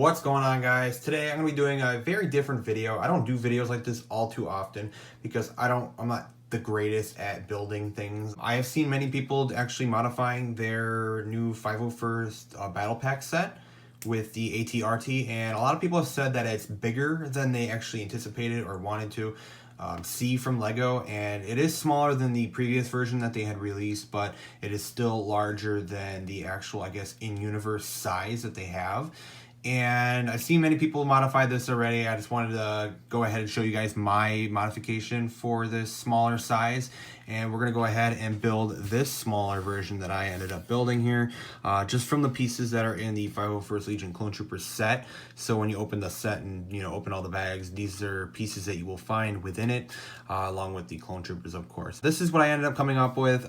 What's going on, guys? Today I'm going to be doing a very different video. I don't do videos like this all too often because I'm not the greatest at building things. I have seen many people actually modifying their new 501st Battle Pack set with the AT-RT, and a lot of people have said that it's bigger than they actually anticipated or wanted to see from Lego, and it is smaller than the previous version that they had released, but it is still larger than the actual, I guess, in-universe size that they have. And I've seen many people modify this already. I just wanted to go ahead and show you guys my modification for this smaller size. And we're going to go ahead and build this smaller version that I ended up building here, just from the pieces that are in the 501st Legion Clone Troopers set. So when you open the set and open all the bags, these are pieces that you will find within it, along with the Clone Troopers, of course. This is what I ended up coming up with.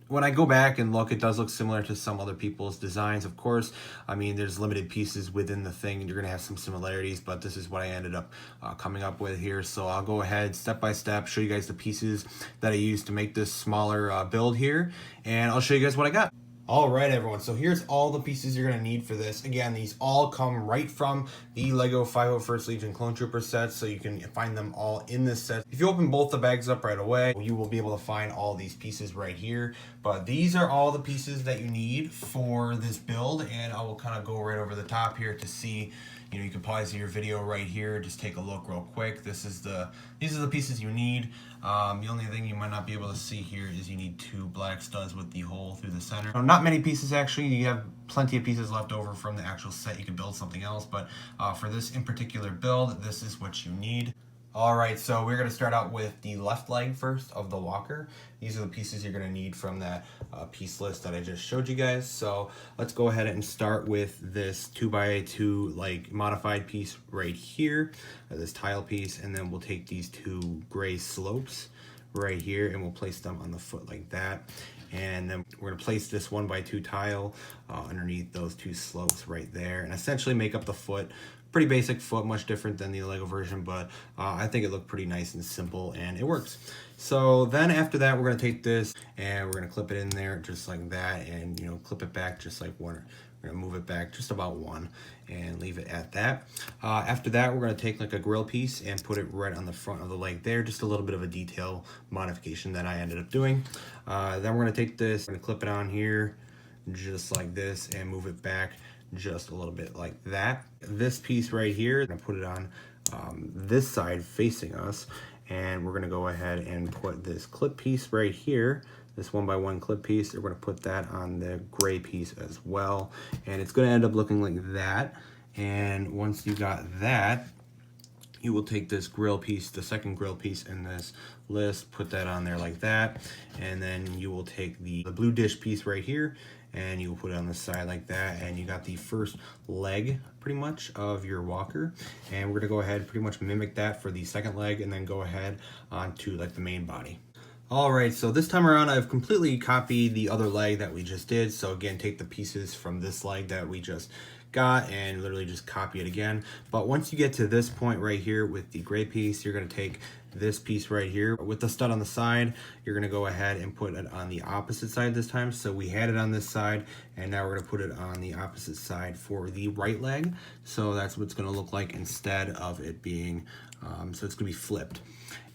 When I go back and look, it does look similar to some other people's designs, of course. I mean, there's limited pieces within the thing, and you're going to have some similarities, but this is what I ended up coming up with here. So I'll go ahead step by step, show you guys the pieces that I used to make this smaller build here, and I'll show you guys what I got. All right, everyone, so here's all the pieces you're going to need for this. Again, these all come right from the Lego 501st Legion Clone Trooper set, so you can find them all in this set. If you open both the bags up right away, you will be able to find all these pieces right here. But these are all the pieces that you need for this build, and I will kind of go right over the top here to see. You can pause your video right here, just take a look real quick. These are the pieces you need. The only thing you might not be able to see here is you need 2 black studs with the hole through the center. Not many pieces, actually. You have plenty of pieces left over from the actual set. You can build something else, but for this in particular build, this is what you need. All right, so we're going to start out with the left leg first of the walker. These are the pieces you're going to need from that piece list that I just showed you guys. So let's go ahead and start with this 2x2 like modified piece right here, this tile piece, and then we'll take these 2 gray slopes right here and we'll place them on the foot like that. And then we're going to place this 1x2 tile underneath those 2 slopes right there and essentially make up the foot. Pretty basic foot, much different than the Lego version, but I think it looked pretty nice and simple, and it works. So then after that, we're going to take this and we're going to clip it in there just like that, and clip it back just like one. We're going to move it back just about 1 and leave it at that. After that, we're going to take like a grill piece and put it right on the front of the leg there, just a little bit of a detail modification that I ended up doing. Then we're going to take this and clip it on here just like this and move it back just a little bit like that. This piece right here, I'm gonna put it on this side facing us, and we're gonna go ahead and put this clip piece right here, this 1x1 clip piece. We're gonna put that on the gray piece as well, and it's gonna end up looking like that. And once you got that, you will take this grill piece, the second grill piece in this list, put that on there like that, and then you will take the blue dish piece right here and you will put it on the side like that, and you got the first leg pretty much of your walker. And we're gonna go ahead and pretty much mimic that for the second leg and then go ahead onto like the main body. Alright, so this time around I've completely copied the other leg that we just did. So again, take the pieces from this leg that we just got and literally just copy it again. But once you get to this point right here with the gray piece, you're going to take this piece right here with the stud on the side. You're going to go ahead and put it on the opposite side this time. So we had it on this side, and now we're going to put it on the opposite side for the right leg. So that's what it's going to look like instead of it being, so it's going to be flipped.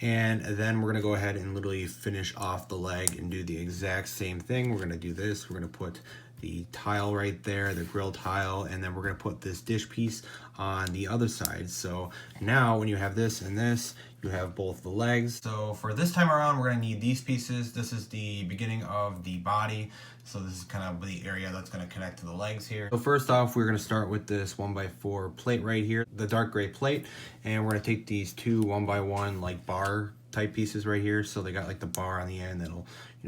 And then we're going to go ahead and literally finish off the leg and do the exact same thing. We're going to do this. We're going to put the tile right there, the grill tile, and then we're going to put this dish piece on the other side. So now when you have this and this, you have both the legs. So for this time around, we're going to need these pieces. This is the beginning of the body. So this is kind of the area that's going to connect to the legs here. So first off, we're going to start with this 1x4 plate right here, the dark gray plate, and we're going to take these 2 1x1 like bar type pieces right here. So they got like the bar on the end that'll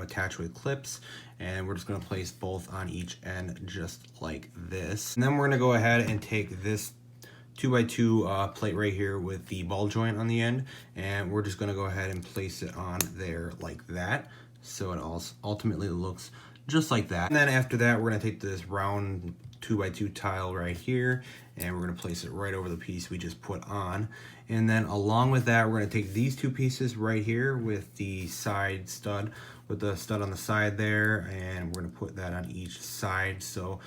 attach with clips, and we're just going to place both on each end just like this. And then we're going to go ahead and take this 2x2 plate right here with the ball joint on the end, and we're just going to go ahead and place it on there like that, so it ultimately looks just like that. And then after that, we're going to take this round 2x2 tile right here, and we're going to place it right over the piece we just put on. And then along with that, we're going to take these two pieces right here with the side stud, with the stud on the side there, and we're going to put that on each side so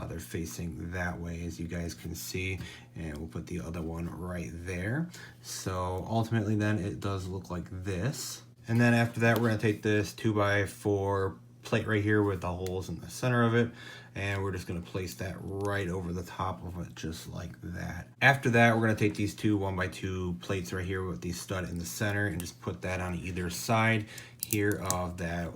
they're facing that way, as you guys can see, and we'll put the other one right there. So ultimately then it does look like this. And then after that, we're going to take this 2x4 plate right here with the holes in the center of it, and we're just going to place that right over the top of it, just like that. After that, we're going to take these two 1x2 plates right here with the stud in the center and just put that on either side here of that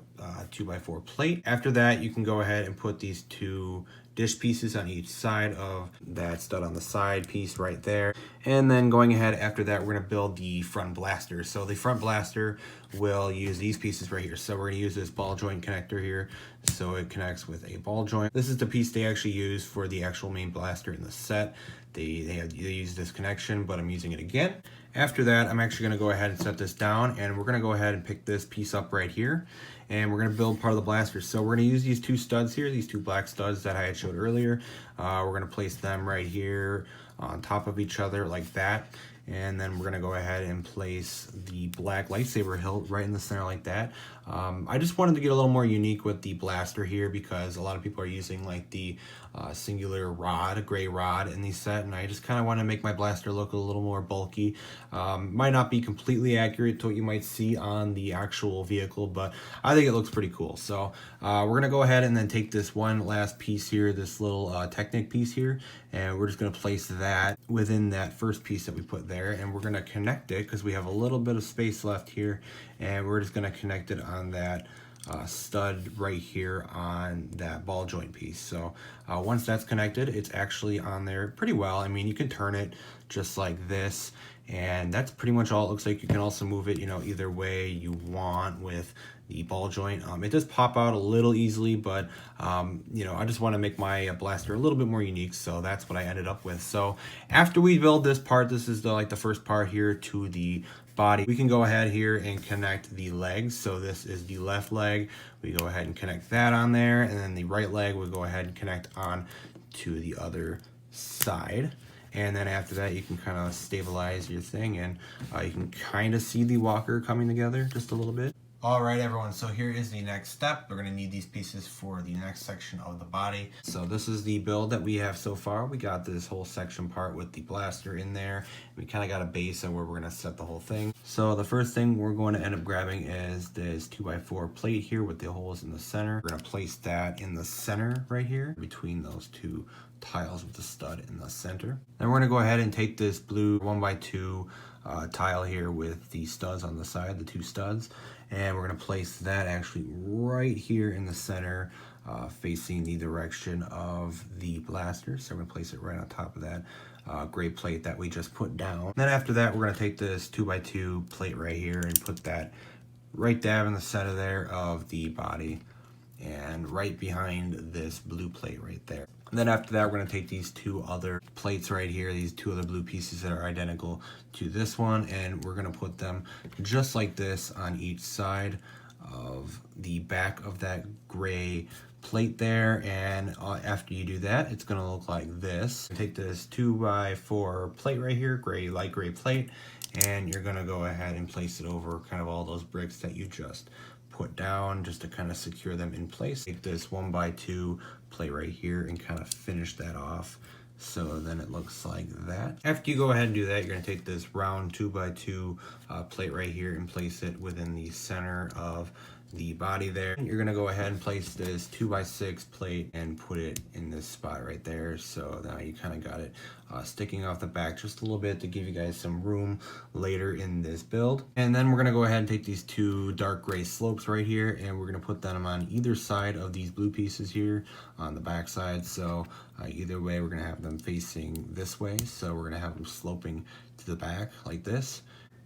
2x4 plate. After that, you can go ahead and put these two dish pieces on each side of that stud on the side piece right there. And then going ahead after that, we're going to build the front blaster. So the front blaster will use these pieces right here. So we're going to use this ball joint connector here, so it connects with a ball joint. This is the piece they actually use for the actual main blaster in the set. They use this connection, but I'm using it again. After that, I'm actually going to go ahead and set this down, and we're going to go ahead and pick this piece up right here, and we're going to build part of the blaster. So we're going to use these two studs here, these two black studs that I had showed earlier. We're going to place them right here on top of each other like that. And then we're going to go ahead and place the black lightsaber hilt right in the center like that. I just wanted to get a little more unique with the blaster here, because a lot of people are using like the singular rod, gray rod in the set, and I just kind of want to make my blaster look a little more bulky. Might not be completely accurate to what you might see on the actual vehicle, but I think it looks pretty cool. So we're going to go ahead and then take this one last piece here, this little Technic piece here, and we're just going to place that within that first piece that we put there, and we're going to connect it because we have a little bit of space left here, and we're just going to connect it on that stud right here on that ball joint piece. So once that's connected, it's actually on there pretty well. I mean, you can turn it just like this, and that's pretty much all it looks like. You can also move it, you know, either way you want with the ball joint. It does pop out a little easily, but you know, I just want to make my blaster a little bit more unique, so that's what I ended up with. So after we build this part, this is the first part here to the body, we can go ahead here and connect the legs. So this is the left leg, we go ahead and connect that on there, and then the right leg we go ahead and connect on to the other side. And then after that, you can kind of stabilize your thing, and you can kind of see the walker coming together just a little bit. All right, everyone, so here is the next step. We're going to need these pieces for the next section of the body. So this is the build that we have so far. We got this whole section part with the blaster in there. We kind of got a base of where we're going to set the whole thing. So the first thing we're going to end up grabbing is this 2x4 plate here with the holes in the center. We're going to place that in the center right here between those two tiles with the stud in the center. Then we're going to go ahead and take this blue 1x2 tile here with the studs on the side, the two studs, and we're going to place that actually right here in the center, facing the direction of the blaster. So we're going to place it right on top of that gray plate that we just put down. Then after that, we're going to take this 2x2 plate right here and put that right dab in the center there of the body, and right behind this blue plate right there. And then after that, we're going to take these two other plates right here, these two other blue pieces that are identical to this one, and we're going to put them just like this on each side of the back of that gray plate there. And after you do that, it's going to look like this. Take this 2x4 plate right here, light gray plate, and you're going to go ahead and place it over kind of all those bricks that you just put down, just to kind of secure them in place. Take this 1x2 plate right here and kind of finish that off, so then it looks like that. After you go ahead and do that, you're going to take this round 2x2 plate right here and place it within the center of the body there. You're going to go ahead and place this 2x6 plate and put it in this spot right there, so now you kind of got it sticking off the back just a little bit to give you guys some room later in this build. And then we're going to go ahead and take these two dark gray slopes right here, and we're going to put them on either side of these blue pieces here on the back side. So either way, we're going to have them facing this way, so we're going to have them sloping to the back like this.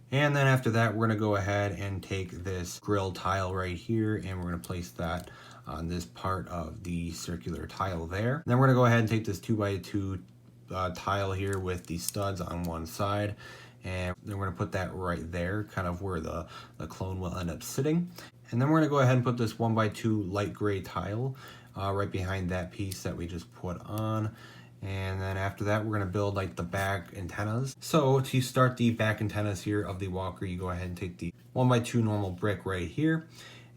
And then after that, we're going to go ahead and take this grill tile right here, and we're going to place that on this part of the circular tile there. And then we're going to go ahead and take this 2x2 tile here with the studs on one side, and then we're going to put that right there, kind of where the clone will end up sitting. And then we're gonna go ahead and put this 1x2 light gray tile right behind that piece that we just put on. And then after that, we're gonna build like the back antennas. So to start the back antennas here of the walker, you go ahead and take the 1x2 normal brick right here.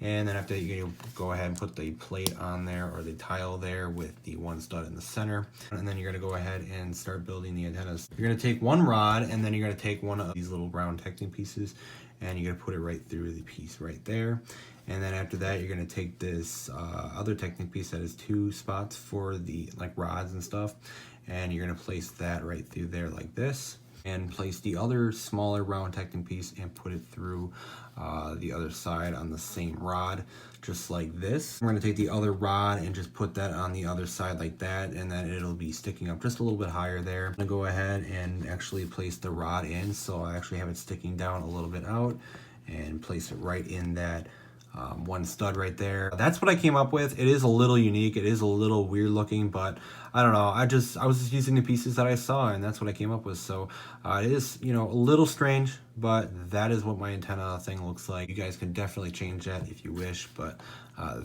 And then after that, you're gonna go ahead and put the plate on there, or the tile there with the one stud in the center. And then you're gonna go ahead and start building the antennas. You're gonna take one rod, and then you're gonna take one of these little round Tecting pieces, and you're gonna put it right through the piece right there. And then after that, you're gonna take this other Tecting piece that has 2 spots for the like rods and stuff, and you're gonna place that right through there like this, and place the other smaller round Tecting piece and put it through the other side on the same rod, just like this. We're gonna take the other rod and just put that on the other side like that, and then it'll be sticking up just a little bit higher there. I'm gonna go ahead and actually place the rod in, so I actually have it sticking down a little bit out, and place it right in that one stud right there. That's what I came up with. It is a little unique. It is a little weird looking, but I don't know. I was just using the pieces that I saw, and that's what I came up with. So it is, you know, a little strange, but that is what my antenna thing looks like. You guys can definitely change that if you wish, but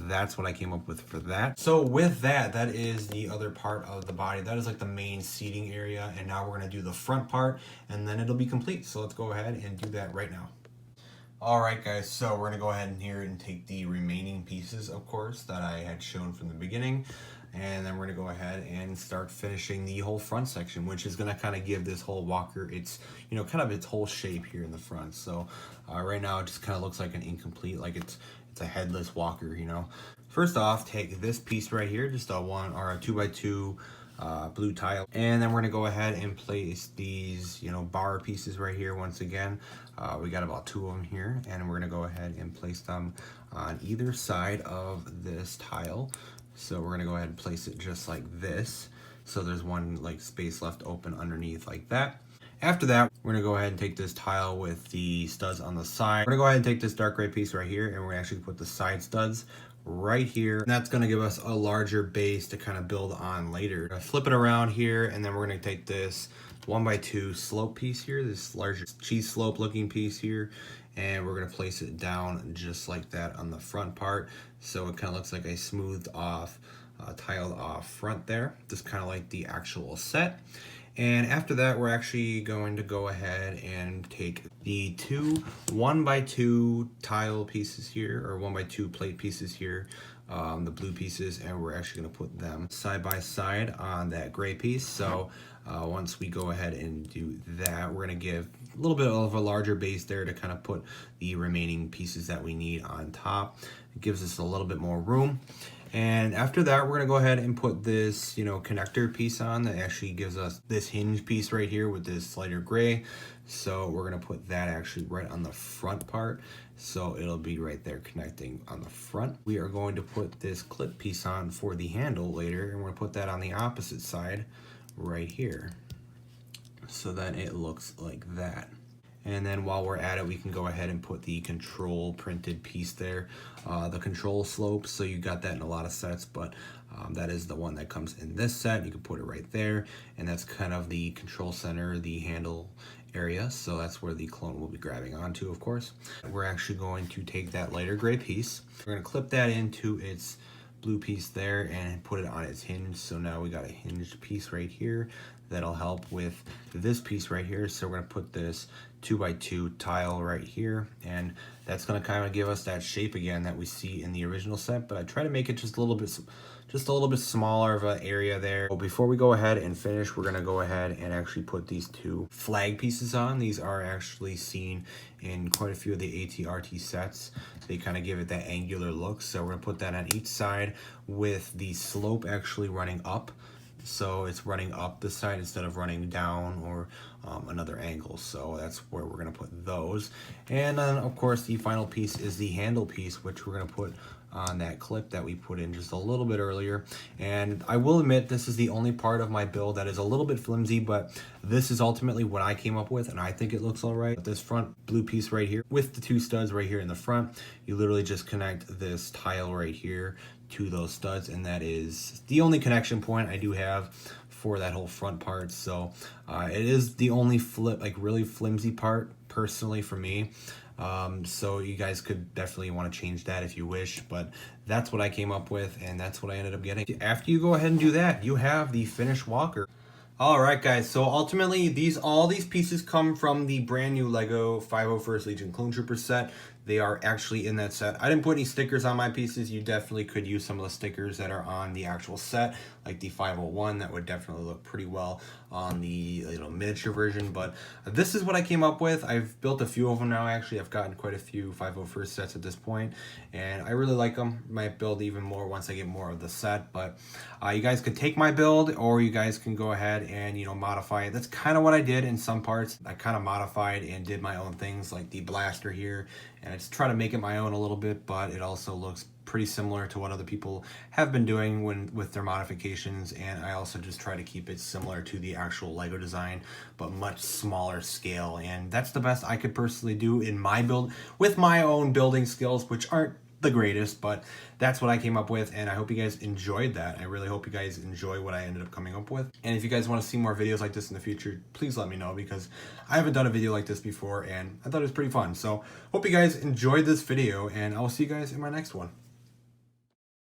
that's what I came up with for that. So with that, that is the other part of the body. That is like the main seating area, and now we're gonna do the front part, and then it'll be complete. So let's go ahead and do that right now. Alright guys, so we're going to go ahead and here and take the remaining pieces, of course, that I had shown from the beginning, and then we're going to go ahead and start finishing the whole front section, which is going to kind of give this whole walker its, you know, kind of its whole shape here in the front. So right now it just kind of looks like an incomplete, like it's a headless walker, you know. First off, take this piece right here, just a 2x2 blue tile, and then we're gonna go ahead and place these, you know, bar pieces right here. Once again, we got about 2 of them here, and we're gonna go ahead and place them on either side of this tile. So we're gonna go ahead and place it just like this, so there's one like space left open underneath like that. After that, we're gonna go ahead and take this tile with the studs on the side. We're gonna go ahead and take this dark gray piece right here, and we're gonna actually put the side studs right here. And that's gonna give us a larger base to kind of build on later. Flip it around here, and then we're gonna take this 1x2 slope piece here, this larger cheese slope looking piece here, and we're gonna place it down just like that on the front part. So it kind of looks like a smoothed off, tiled off front there, just kind of like the actual set. And after that, we're actually going to go ahead and take the 2 1x2 tile pieces here, or 1x2 plate pieces here, the blue pieces, and we're actually going to put them side by side on that gray piece. So once we go ahead and do that, we're going to give a little bit of a larger base there to kind of put the remaining pieces that we need on top. It gives us a little bit more room. And after that, we're gonna go ahead and put this, you know, connector piece on that actually gives us this hinge piece right here with this lighter gray. So we're gonna put that actually right on the front part. So it'll be right there connecting on the front. We are going to put this clip piece on for the handle later, and we're gonna put that on the opposite side right here. So then it looks like that. And then while we're at it, we can go ahead and put the control printed piece there, the control slope. So you got that in a lot of sets, but that is the one that comes in this set. You can put it right there, and that's kind of the control center, the handle area. So that's where the clone will be grabbing onto, of course. We're actually going to take that lighter gray piece. We're gonna clip that into its blue piece there and put it on its hinge. So now we got a hinged piece right here that'll help with this piece right here. So we're gonna put this 2x2 tile right here, and that's gonna kind of give us that shape again that we see in the original set, but I try to make it just a little bit smaller of an area there. But before we go ahead and finish, we're gonna go ahead and actually put these 2 flag pieces on. These are actually seen in quite a few of the ATRT sets. They kind of give it that angular look. So we're gonna put that on each side with the slope actually running up. So it's running up this side instead of running down or another angle. So that's where we're gonna put those. And then of course the final piece is the handle piece, which we're gonna put on that clip that we put in just a little bit earlier. And I will admit, this is the only part of my build that is a little bit flimsy, but this is ultimately what I came up with, and I think it looks all right. This front blue piece right here with the 2 studs right here in the front, you literally just connect this tile right here to those studs, and that is the only connection point I do have for that whole front part. So it is the only really flimsy part personally for me. So you guys could definitely want to change that if you wish, but that's what I came up with, and that's what I ended up getting. After you go ahead and do that, you have the finished walker. All right, guys. So ultimately, all these pieces come from the brand new Lego 501st Legion Clone Trooper set. They are actually in that set. I didn't put any stickers on my pieces. You definitely could use some of the stickers that are on the actual set, like the 501. That would definitely look pretty well on the miniature version. But this is what I came up with. I've built a few of them now. Actually, I've gotten quite a few 501st sets at this point, and I really like them. Might build even more once I get more of the set. But you guys could take my build, or you guys can go ahead and modify it. That's kind of what I did in some parts. I kind of modified and did my own things, like the blaster here, and I just try to make it my own a little bit, but it also looks pretty similar to what other people have been doing with their modifications. And I also just try to keep it similar to the actual Lego design, but much smaller scale. And that's the best I could personally do in my build with my own building skills, which aren't the greatest, but that's what I came up with, and I hope you guys enjoyed that. I really hope you guys enjoy what I ended up coming up with. And if you guys want to see more videos like this in the future, please let me know, because I haven't done a video like this before and I thought it was pretty fun. So hope you guys enjoyed this video, and I'll see you guys in my next one.